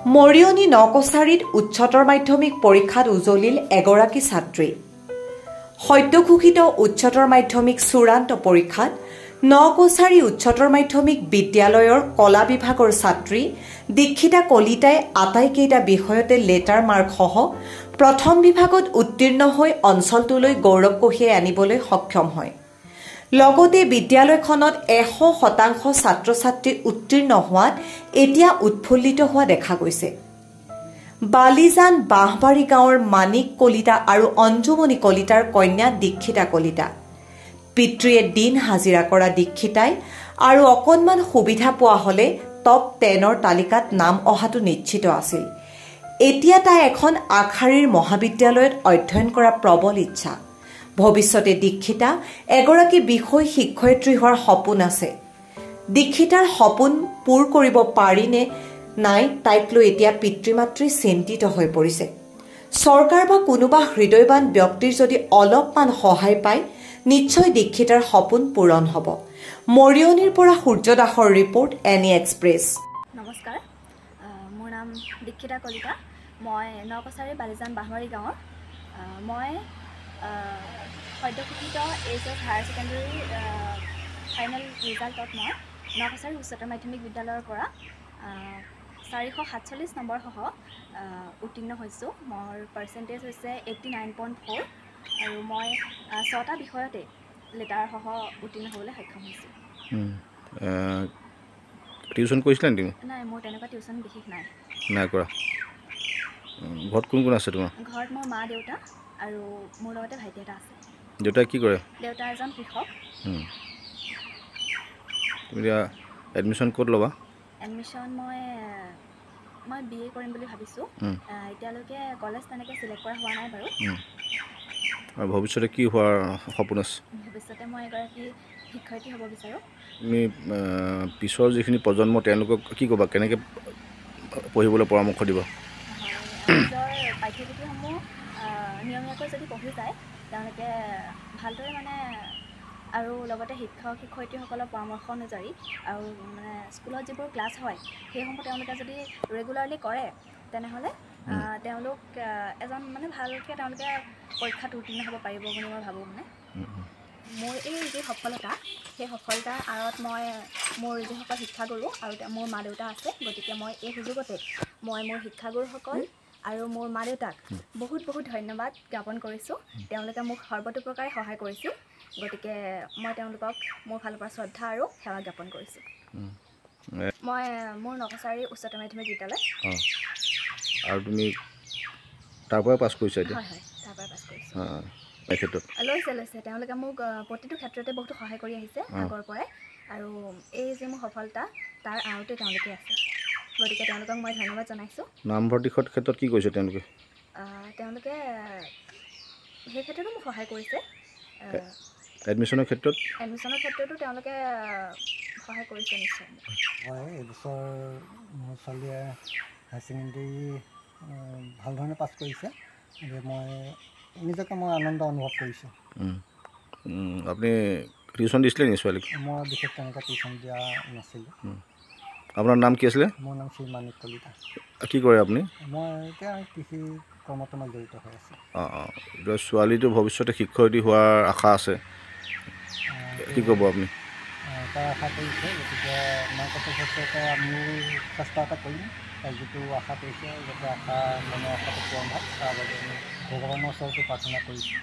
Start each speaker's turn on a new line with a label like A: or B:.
A: মৰিয়নি নকছাৰীত উচ্চতৰ মাধ্যমিক পৰীক্ষাত উজলিল এগৰাকী ছাত্ৰী। সদ্য ঘোষিত উচ্চতৰ মাধ্যমিক চূড়ান্ত পৰীক্ষাত নকছাৰী উচ্চতৰ মাধ্যমিক বিদ্যালয়ৰ কলা বিভাগৰ ছাত্ৰী দীক্ষিতা কলিতাই আটাইকেইটা বিষয়তে লেটাৰ মাৰ্কসহ প্ৰথম বিভাগত উত্তীৰ্ণ হৈ অঞ্চলটোলৈ গৌৰৱ কঢ়িয়াই আনিবলৈ সক্ষম হয়। লগতে বিদ্যালয়খনত 100% ছাত্ৰ ছাত্ৰী উত্তীৰ্ণ হোৱাত এতিয়া উৎফুল্লিত হোৱা দেখা গৈছে। বালিজান বাঁহবাৰী গাঁৱৰ মানিক কলিতা আৰু অঞ্জুমণি কলিতাৰ কন্যা দীক্ষিতা কলিতা। পিতৃয়ে দিন হাজিৰা কৰা দীক্ষিতাই আৰু অকণমান সুবিধা পোৱা হলে টপ 10ৰ তালিকাত নাম অহাটো নিশ্চিত আছিল। এতিয়া তাই এখন আগশাৰীৰ মহাবিদ্যালয়ত অধ্যয়ন কৰা প্ৰবল ইচ্ছা। ভৱিষ্যতে দীক্ষিতা এগৰাকী বিষয় শিক্ষয়িত্ৰী হোৱাৰ সপোন আছে। দীক্ষিতাৰ সপোন পূৰ কৰিব পাৰিনে নাই তাইক লৈ এতিয়া পিতৃ মাতৃ চিন্তিত হৈ পৰিছে। চৰকাৰ বা কোনোবা হৃদয়বান ব্যক্তিৰ যদি অলপমান সহায় পায় নিশ্চয় দীক্ষিতাৰ সপোন পূৰণ হ'ব। মৰিয়নিৰ পৰা সূৰ্য দাসৰ ৰিপৰ্ট এনি এক্সপ্ৰেছ।
B: নমস্কাৰ, মোৰ নাম দীক্ষিতা কলিতা। মই নকছাৰী বালিজান বাঁহবাৰী গাঁৱৰ। মই সদ্য ঘোষিত এইচএছ হায়াৰ ছেকেণ্ডেৰী ফাইনেল ৰিজাল্টত মই নকছাৰী উচ্চতৰ মাধ্যমিক বিদ্যালয়ৰ পৰা 447 নম্বৰ সহ উত্তীৰ্ণ হৈছোঁ। মোৰ পাৰ্চেণ্টেজ হৈছে 89.4 আৰু মই 6টা বিষয়তে লেটাৰ সহ উত্তীৰ্ণ হ'বলৈ সক্ষম হৈছোঁ।
C: টিউশ্যন কৰিছিলা নেকি?
B: নাই, মোৰ তেনেকুৱা টিউশ্যন বিশেষ নাই।
C: নাই কৰা। ঘৰত কোন কোন আছে তোমাৰ?
B: ঘৰত মোৰ মা দেউতা আৰু মোৰ লগতে ভাইটি এটা আছে।
C: দেউতাই কি কৰে?
B: দেউতা এজন কৃষক।
C: তুমি এতিয়া এডমিশ্যন ক'ত ল'বা?
B: এডমিশ্যন মই BA কৰিম বুলি ভাবিছোঁ। এতিয়ালৈকে কলেজ তেনেকৈ চিলেক্ট কৰা হোৱা নাই বাৰু।
C: আৰু ভৱিষ্যতে কি হোৱাৰ সপোন আছে?
B: ভৱিষ্যতে মই এগৰাকী শিক্ষয়িত্ৰী হ'ব বিচাৰোঁ।
C: তুমি পিছৰ যিখিনি প্ৰজন্ম তেওঁলোকক কি ক'বা, কেনেকৈ পঢ়িবলৈ পৰামৰ্শ দিবা?
B: নিজৰ পাঠ্যপুথিসমূহ নিয়মীয়াকৈ যদি পঢ়ি যায় তেওঁলোকে ভালদৰে আৰু লগতে শিক্ষক শিক্ষয়িত্ৰীসকলৰ পৰামৰ্শ অনুযায়ী আৰু স্কুলত যিবোৰ ক্লাছ হয় সেইসমূহ তেওঁলোকে যদি ৰেগুলাৰলি কৰে তেনেহ'লে তেওঁলোক এজন ভালকৈ তেওঁলোকে পৰীক্ষাত উত্তীৰ্ণ হ'ব পাৰিব বুলি মই ভাবোঁ। মোৰ এই যি সফলতা সেই সফলতাৰ আঁৰত মই মোৰ যিসকল শিক্ষাগুৰু আৰু মোৰ মা দেউতা আছে, গতিকে মই এই সুযোগতে মই মোৰ শিক্ষাগুৰুসকল আৰু মোৰ মা দেউতাক বহুত বহুত ধন্যবাদ জ্ঞাপন কৰিছোঁ। তেওঁলোকে মোক সৰ্বতোপ্ৰকাৰে সহায় কৰিছিল, গতিকে মই তেওঁলোকক মোৰ ফালৰ পৰা শ্ৰদ্ধা আৰু সেৱা জ্ঞাপন কৰিছোঁ। মই মোৰ নকছাৰী উচ্চতৰ মাধ্যমিক বিদ্যালয়।
C: আৰু তুমি তাৰ পৰাই পাছ কৰিছা এতিয়া?
B: হয়, তাৰ পৰাই পাছ কৰিছোঁ।
C: এই ক্ষেত্ৰত
B: লৈছে তেওঁলোকে মোক প্ৰতিটো ক্ষেত্ৰতে বহুতো সহায় কৰি আহিছে আগৰ পৰাই, আৰু এই যে মোৰ সফলতা তাৰ আঁৰতে তেওঁলোকে আছে, গতিকে তেওঁলোকক মই ধন্যবাদ জনাইছোঁ।
C: নামভৰ্তিৰ ক্ষেত্ৰত কি কৰিছে তেওঁলোকে?
B: তেওঁলোকে সেই ক্ষেত্ৰতো মোক সহায় কৰিছে।
C: এডমিশ্যনৰ ক্ষেত্ৰতো
B: তেওঁলোকে সহায় কৰিছে নিশ্চয়।
D: হয়, এইবছৰ মোৰ ছোৱালীয়ে হায়াৰ ছেকেণ্ডেৰী ভাল ধৰণে পাছ কৰিছে। মই নিজকে আনন্দ অনুভৱ কৰিছোঁ।
C: আপুনি টিউশ্যন দিছিলে নেকি ছোৱালীক?
D: মই বিশেষ তেনেকৈ টিউশ্যন দিয়া নাছিলোঁ।
C: আপোনাৰ নাম কি আছিলে?
D: মোৰ নাম শ্ৰী মানিক কলিতা।
C: কি কৰে আপুনি?
D: মই এতিয়া কৃষি কৰ্মত জড়িত হৈ আছোঁ।
C: এতিয়া ছোৱালীটো ভৱিষ্যতে শিক্ষয়িত্ৰী হোৱাৰ আশা আছে, কি ক'ব আপুনি?
D: তাই আশা কৰিছে, গতিকে মই ভৱিষ্যতে আমিও চেষ্টা এটা কৰিম। তাই যিটো আশা কৰিছে যাতে মনৰ আশাটো পূৰণ হয় তাৰ বাবে ভগৱানৰ ওচৰতো প্ৰাৰ্থনা কৰিছোঁ।